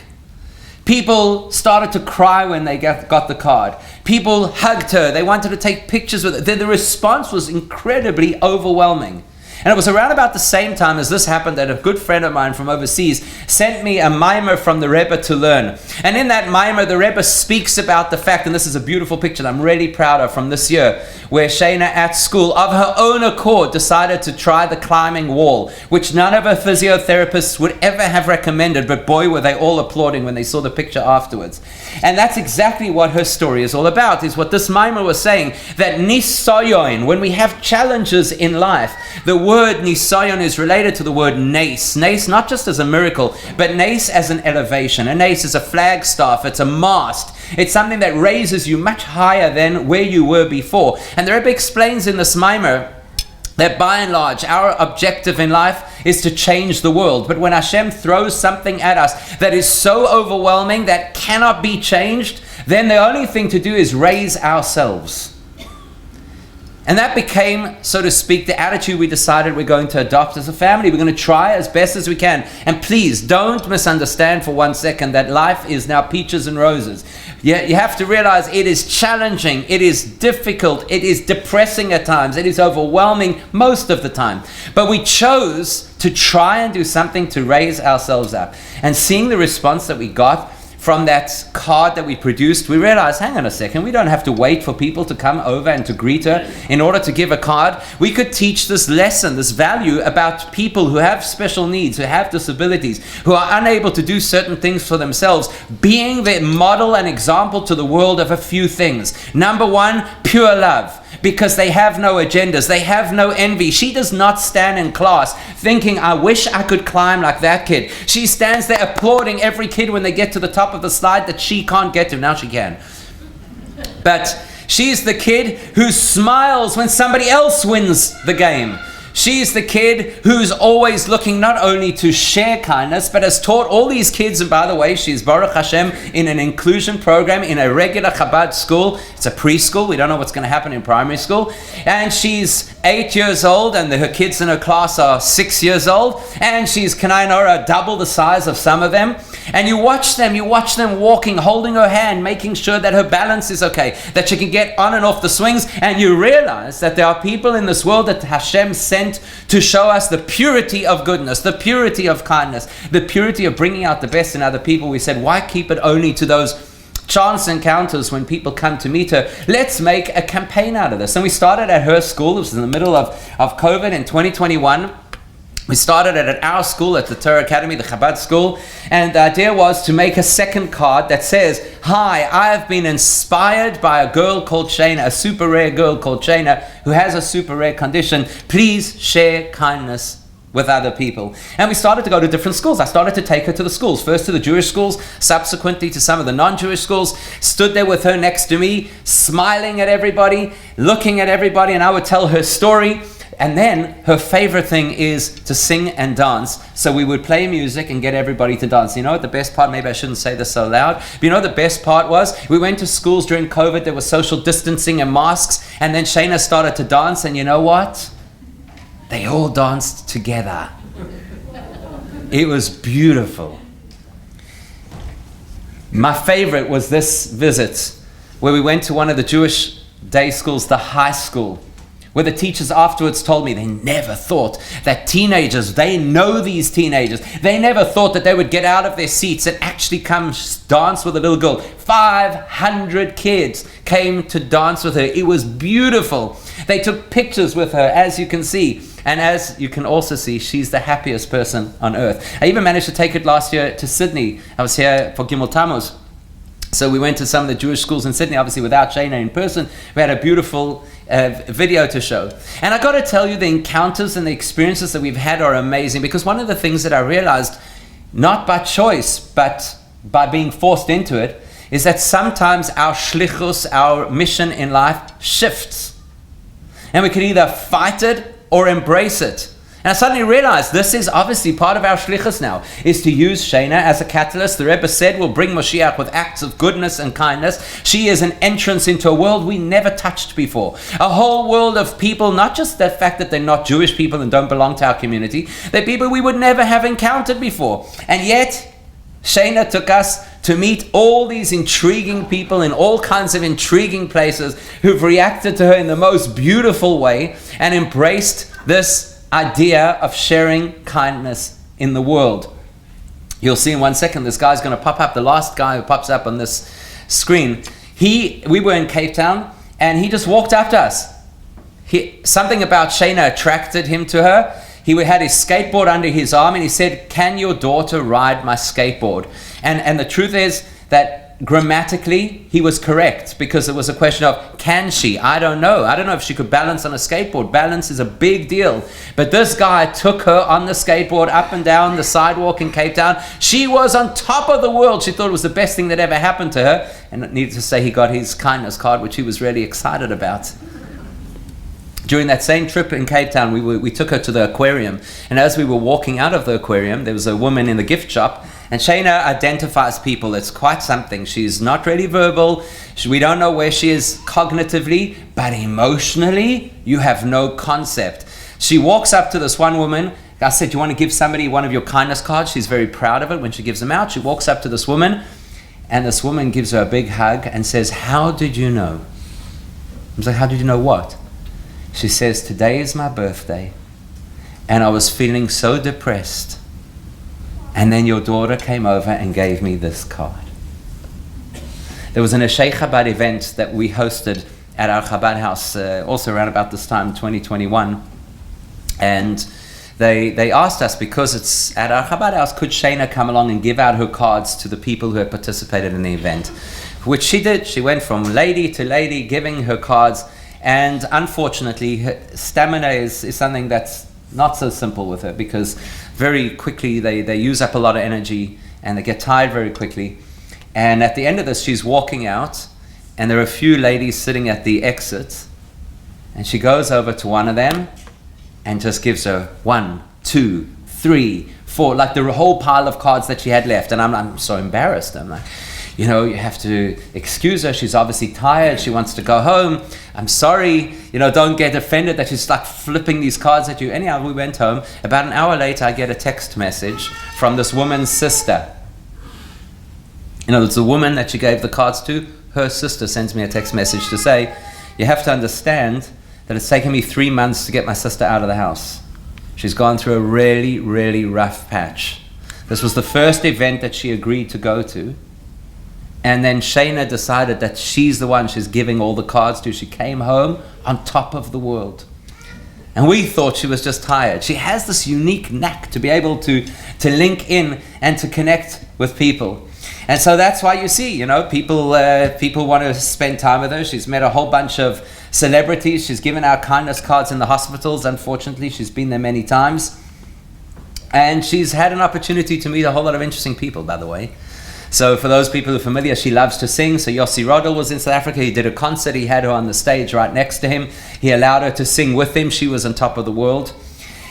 People started to cry when they got the card. People hugged her. They wanted to take pictures with her. The response was incredibly overwhelming. And it was around about the same time as this happened that a good friend of mine from overseas sent me a mimer from the Rebbe to learn. And in that mimer, the Rebbe speaks about the fact, and this is a beautiful picture that I'm really proud of from this year, where Shaina at school, of her own accord, decided to try the climbing wall, which none of her physiotherapists would ever have recommended, but boy, were they all applauding when they saw the picture afterwards. And that's exactly what her story is all about, is what this mimer was saying, that nisayon, when we have challenges in life, the word nisayon is related to the word nace. Nace not just as a miracle, but nace as an elevation. A nace is a flagstaff, it's a mast. It's something that raises you much higher than where you were before. And the Rebbe explains in this mimer that by and large, our objective in life is to change the world. But when Hashem throws something at us that is so overwhelming that cannot be changed, then the only thing to do is raise ourselves. And that became, so to speak, the attitude we decided we're going to adopt as a family. We're going to try as best as we can. And please, don't misunderstand for 1 second that life is now peaches and roses. You have to realize it is challenging, it is difficult, it is depressing at times, it is overwhelming most of the time. But we chose to try and do something to raise ourselves up. And seeing the response that we got from that card that we produced, we realized, hang on a second, we don't have to wait for people to come over and to greet her in order to give a card. We could teach this lesson, this value about people who have special needs, who have disabilities, who are unable to do certain things for themselves, being the model and example to the world of a few things. Number one, pure love. Because they have no agendas, they have no envy. She does not stand in class thinking, I wish I could climb like that kid. She stands there applauding every kid when they get to the top of the slide that she can't get to. Now she can. But she's the kid who smiles when somebody else wins the game. She's the kid who's always looking not only to share kindness, but has taught all these kids. And by the way, she's Baruch Hashem in an inclusion program in a regular Chabad school. It's a preschool. We don't know what's going to happen in primary school. And she's 8 years old, and her kids in her class are 6 years old. And she's Kanainora, double the size of some of them. And you watch them walking, holding her hand, making sure that her balance is okay, that she can get on and off the swings. And you realize that there are people in this world that Hashem sent to show us the purity of goodness, the purity of kindness, the purity of bringing out the best in other people. We said, why keep it only to those chance encounters when people come to meet her? Let's make a campaign out of this. And we started at her school. It was in the middle of COVID in 2021. We started it at our school, at the Torah Academy, the Chabad school, and the idea was to make a second card that says, hi, I have been inspired by a girl called Shaina, a super rare girl called Shaina, who has a super rare condition. Please share kindness with other people. And we started to go to different schools. I started to take her to the schools, first to the Jewish schools, subsequently to some of the non-Jewish schools, stood there with her next to me, smiling at everybody, looking at everybody, and I would tell her story. And then her favorite thing is to sing and dance. So we would play music and get everybody to dance. You know what the best part, maybe I shouldn't say this so loud, but you know the best part was, we went to schools during COVID, there was social distancing and masks, and then Shaina started to dance, and you know what? They all danced together. It was beautiful. My favorite was this visit where we went to one of the Jewish day schools, the high school, where the teachers afterwards told me they never thought that teenagers, they know these teenagers, they never thought that they would get out of their seats and actually come dance with a little girl. 500 kids came to dance with her. It was beautiful. They took pictures with her, as you can see. And as you can also see, she's the happiest person on earth. I even managed to take it last year to Sydney. I was here for Gimel Tammuz. So we went to some of the Jewish schools in Sydney, obviously without Shaina in person. We had a beautiful video to show. And I got to tell you, the encounters and the experiences that we've had are amazing, because one of the things that I realized, not by choice, but by being forced into it, is that sometimes our shlichus, our mission in life, shifts. And we can either fight it or embrace it. And I suddenly realized this is obviously part of our shlichus now, is to use Shaina as a catalyst. The Rebbe said we'll bring Moshiach with acts of goodness and kindness. She is an entrance into a world we never touched before. A whole world of people, not just the fact that they're not Jewish people and don't belong to our community, they're people we would never have encountered before. And yet, Shaina took us to meet all these intriguing people in all kinds of intriguing places who've reacted to her in the most beautiful way and embraced this idea of sharing kindness in the world. You'll see in 1 second, this guy's going to pop up, the last guy who pops up on this screen. We were in Cape Town, and he just walked up to us. Something about Shaina attracted him to her. He had his skateboard under his arm, and he said, "Can your daughter ride my skateboard?" And the truth is that grammatically, he was correct, because it was a question of, can she? I don't know. I don't know if she could balance on a skateboard. Balance is a big deal. But this guy took her on the skateboard up and down the sidewalk in Cape Town. She was on top of the world. She thought it was the best thing that ever happened to her. And needless to say, he got his kindness card, which he was really excited about. During that same trip in Cape Town, we took her to the aquarium. And as we were walking out of the aquarium, there was a woman in the gift shop. And Shaina identifies people. It's quite something. She's not really verbal. We don't know where she is cognitively, but emotionally, you have no concept. She walks up to this one woman. I said, "Do you want to give somebody one of your kindness cards?" She's very proud of it when she gives them out. She walks up to this woman, and this woman gives her a big hug and says, "How did you know?" I was like, "How did you know what?" She says, "Today is my birthday, and I was feeling so depressed. And then your daughter came over and gave me this card." There was an Yarchei Chabad event that we hosted at our Chabad house, also around about this time, 2021. And they asked us, because it's at our Chabad house, could Shaina come along and give out her cards to the people who had participated in the event? Which she did. She went from lady to lady giving her cards. And unfortunately, her stamina is something that's not so simple with her, because very quickly they use up a lot of energy and they get tired very quickly. And at the end of this, she's walking out, and there are a few ladies sitting at the exit, and she goes over to one of them and just gives her 1, 2, 3, 4, like the whole pile of cards that she had left. And I'm so embarrassed. I'm like, you have to excuse her. She's obviously tired. She wants to go home. I'm sorry. Don't get offended that she's like flipping these cards at you. Anyhow, we went home. About an hour later, I get a text message from this woman's sister. It's the woman that she gave the cards to. Her sister sends me a text message to say, "You have to understand that it's taken me 3 months to get my sister out of the house. She's gone through a really, really rough patch. This was the first event that she agreed to go to. And then Shaina decided that she's the one she's giving all the cards to. She came home on top of the world. And we thought she was just tired. She has this unique knack to be able to link in and to connect with people. And so that's why you see, people want to spend time with her. She's met a whole bunch of celebrities. She's given out kindness cards in the hospitals. Unfortunately, she's been there many times. And she's had an opportunity to meet a whole lot of interesting people, by the way. So for those people who are familiar, she loves to sing. So Yossi Rodel was in South Africa. He did a concert. He had her on the stage right next to him. He allowed her to sing with him. She was on top of the world.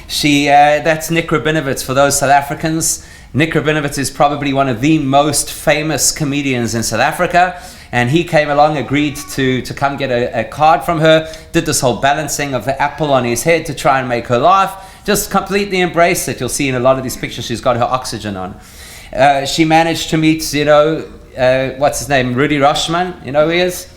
That's Nick Rabinovitz. For those South Africans, Nick Rabinovitz is probably one of the most famous comedians in South Africa. And he came along, agreed to come get a card from her, did this whole balancing of the apple on his head to try and make her laugh. just completely embrace it. You'll see in a lot of these pictures she's got her oxygen on. She managed to meet, what's his name, Rudy Roshman, you know who he is?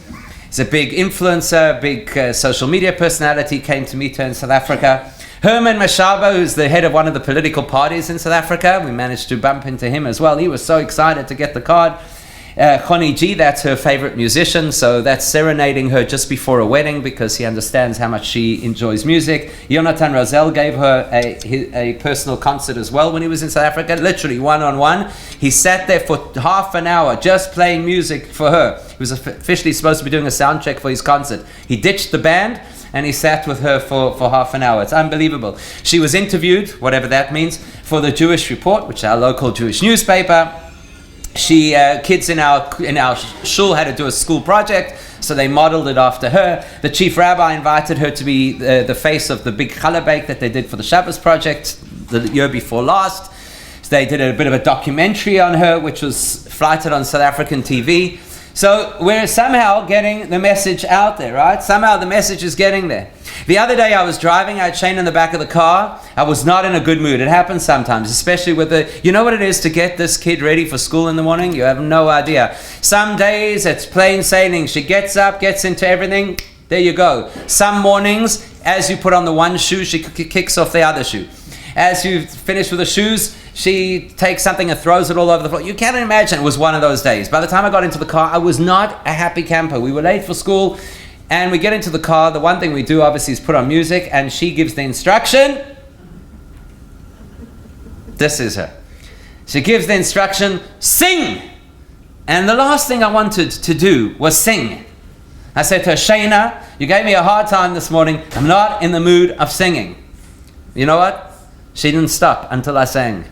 He's a big influencer, big social media personality, came to meet her in South Africa. Herman Mashaba, who's the head of one of the political parties in South Africa, we managed to bump into him as well. He was so excited to get the card. Connie G, that's her favorite musician, so that's serenading her just before a wedding because he understands how much she enjoys music. Jonathan Rosell gave her a personal concert as well when he was in South Africa, literally one-on-one. He sat there for half an hour just playing music for her. He was officially supposed to be doing a sound check for his concert. He ditched the band and he sat with her for half an hour. It's unbelievable. She was interviewed, whatever that means, for the Jewish Report, which is our local Jewish newspaper. Kids in our shul had to do a school project, so they modeled it after her. The chief rabbi invited her to be the face of the big Kallah bake that they did for the Shabbos project the year before last. So they did a bit of a documentary on her, which was flighted on South African TV. So we're somehow getting the message out there, right? Somehow the message is getting there. The other day I was driving, I had Shaina in the back of the car. I was not in a good mood. It happens sometimes, especially with you know what it is to get this kid ready for school in the morning? You have no idea. Some days it's plain sailing. She gets up, gets into everything. There you go. Some mornings, as you put on the one shoe, she kicks off the other shoe. As you finish with the shoes, she takes something and throws it all over the floor. You can't imagine it was one of those days. By the time I got into the car, I was not a happy camper. We were late for school, and we get into the car. The one thing we do, obviously, is put on music, and she gives the instruction. This is her. She gives the instruction, sing! And the last thing I wanted to do was sing. I said to her, Shaina, you gave me a hard time this morning. I'm not in the mood of singing. You know what? She didn't stop until I sang.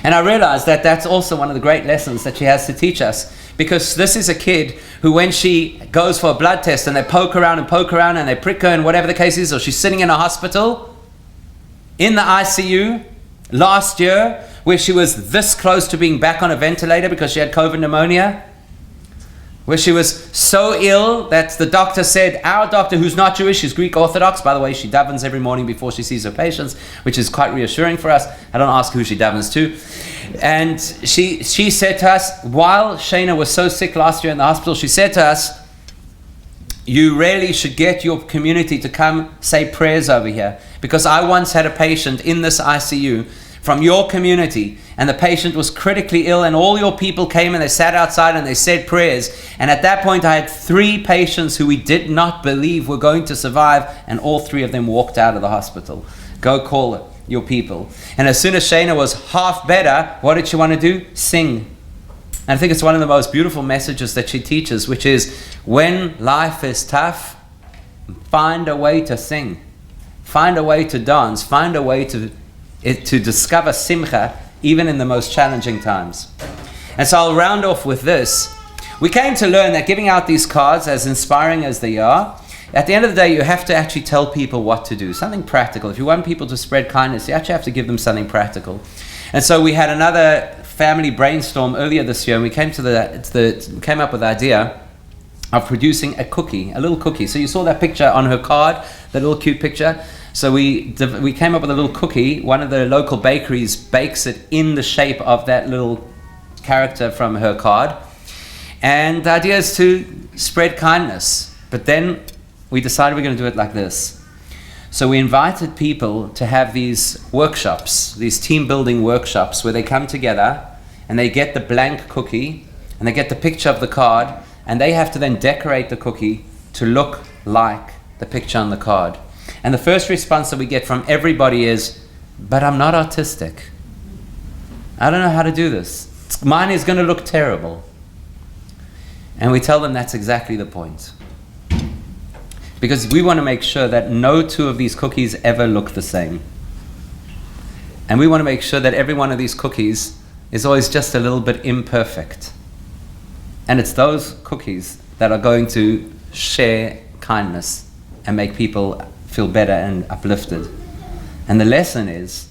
And I realized that that's also one of the great lessons that she has to teach us. Because this is a kid who, when she goes for a blood test and they poke around and they prick her and whatever the case is, or she's sitting in a hospital, in the ICU, last year, where she was this close to being back on a ventilator because she had COVID pneumonia, where she was so ill that the doctor said, our doctor, who's not Jewish, she's Greek Orthodox, by the way, she davens every morning before she sees her patients, which is quite reassuring for us. I don't ask who she davens to. And she said to us, while Shaina was so sick last year in the hospital, she said to us, you really should get your community to come say prayers over here. Because I once had a patient in this ICU from your community, and the patient was critically ill, and all your people came and they sat outside and they said prayers. And at that point I had 3 patients who we did not believe were going to survive, and all 3 of them walked out of the hospital. Go call your people. And as soon as Shaina was half better, what did she want to do? Sing. And I think it's one of the most beautiful messages that she teaches, which is, when life is tough, find a way to sing. Find a way to dance. Find a way to discover simcha even in the most challenging times. And so I'll round off with this. We came to learn that giving out these cards, as inspiring as they are, at the end of the day you have to actually tell people what to do, something practical. If you want people to spread kindness, you actually have to give them something practical. And so we had another family brainstorm earlier this year, and we came came up with the idea of producing a cookie, a little cookie. So you saw that picture on her card, that little cute picture. So we came up with a little cookie. One of the local bakeries bakes it in the shape of that little character from her card. And the idea is to spread kindness. But then we decided we're going to do it like this. So we invited people to have these workshops, these team building workshops, where they come together and they get the blank cookie and they get the picture of the card, and they have to then decorate the cookie to look like the picture on the card. And the first response that we get from everybody is, but I'm not artistic. I don't know how to do this. Mine is going to look terrible. And we tell them that's exactly the point. Because we want to make sure that no 2 of these cookies ever look the same. And we want to make sure that every one of these cookies is always just a little bit imperfect. And it's those cookies that are going to share kindness and make people feel better and uplifted. And the lesson is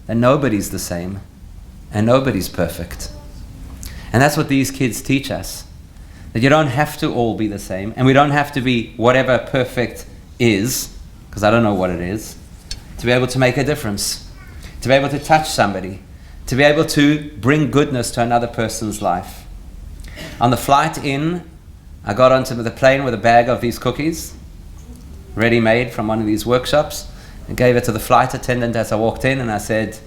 that nobody's the same and nobody's perfect. And that's what these kids teach us. That you don't have to all be the same, and we don't have to be whatever perfect is, because I don't know what it is. to be able to make a difference, to be able to touch somebody, to be able to bring goodness to another person's life. On the flight in, I got onto the plane with a bag of these cookies, ready-made from one of these workshops, and gave it to the flight attendant as I walked in, and I said,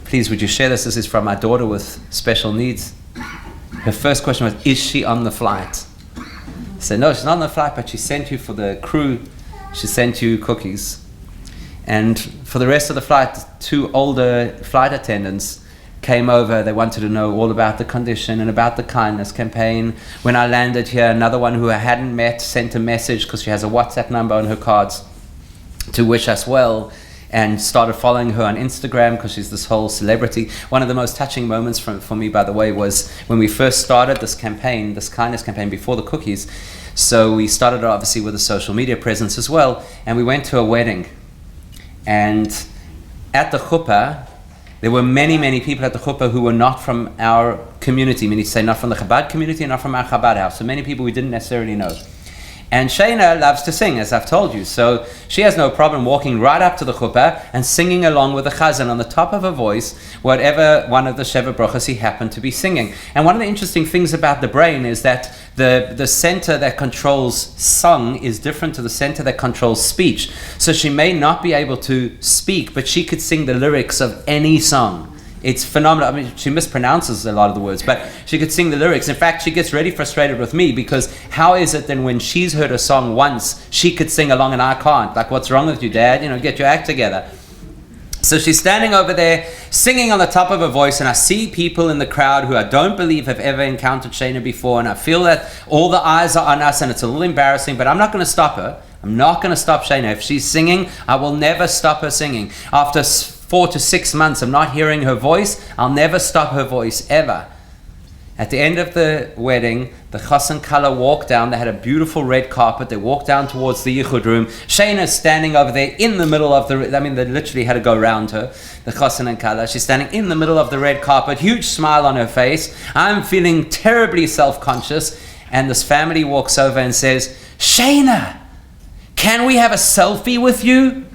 please, would you share this? This is from my daughter with special needs. Her first question was, is she on the flight? I said, no, she's not on the flight, but she sent you for the crew, she sent you cookies. And for the rest of the flight, 2 older flight attendants came over. They wanted to know all about the condition and about the kindness campaign. When I landed here, another one who I hadn't met sent a message, because she has a WhatsApp number on her cards, to wish us well, and started following her on Instagram because she's this whole celebrity. One of the most touching moments for me, by the way, was when we first started this campaign, this kindness campaign, before the cookies. So we started obviously with a social media presence as well, and we went to a wedding. And at the chuppah, there were many, many people at the chuppah who were not from our community, meaning to say not from the Chabad community and not from our Chabad house. So many people we didn't necessarily know. And Shaina loves to sing, as I've told you. So she has no problem walking right up to the chuppah and singing along with the chazan on the top of her voice, whatever one of the Sheva Brochas he happened to be singing. And one of the interesting things about the brain is that the center that controls song is different to the center that controls speech. So she may not be able to speak, but she could sing the lyrics of any song. It's phenomenal. I mean, she mispronounces a lot of the words, but she could sing the lyrics. In fact, she gets really frustrated with me, because how is it then when she's heard a song once, she could sing along and I can't? Like, what's wrong with you, Dad? Get your act together. So she's standing over there, singing on the top of her voice, and I see people in the crowd who I don't believe have ever encountered Shaina before, and I feel that all the eyes are on us, and it's a little embarrassing, but I'm not going to stop her. I'm not going to stop Shaina. If she's singing, I will never stop her singing. After 4 to 6 months of not hearing her voice, I'll never stop her voice, ever. At the end of the wedding, the Chas and Kallah walked down. They had a beautiful red carpet. They walked down towards the Yichud room. Shaina's standing over there in the middle of they literally had to go around her, the Chas and Kallah. She's standing in the middle of the red carpet, huge smile on her face. I'm feeling terribly self-conscious. And this family walks over and says, Shaina, can we have a selfie with you?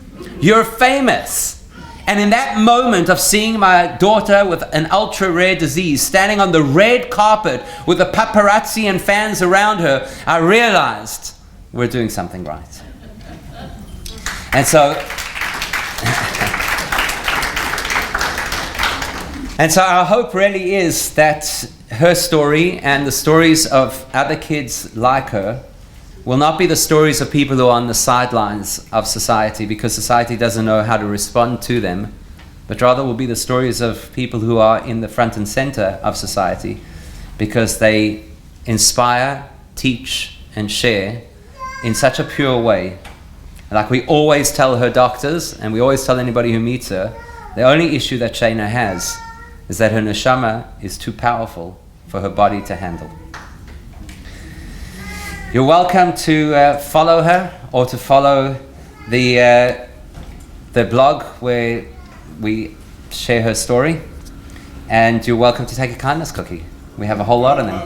You're famous. And in that moment of seeing my daughter with an ultra-rare disease standing on the red carpet with the paparazzi and fans around her, I realized we're doing something right. And so our hope really is that her story and the stories of other kids like her will not be the stories of people who are on the sidelines of society, because society doesn't know how to respond to them, but rather will be the stories of people who are in the front and center of society, because they inspire, teach, and share in such a pure way. Like we always tell her doctors, and we always tell anybody who meets her, the only issue that Shaina has is that her neshama is too powerful for her body to handle. You're welcome to follow her, or to follow the blog where we share her story. And you're welcome to take a kindness cookie. We have a whole lot of them.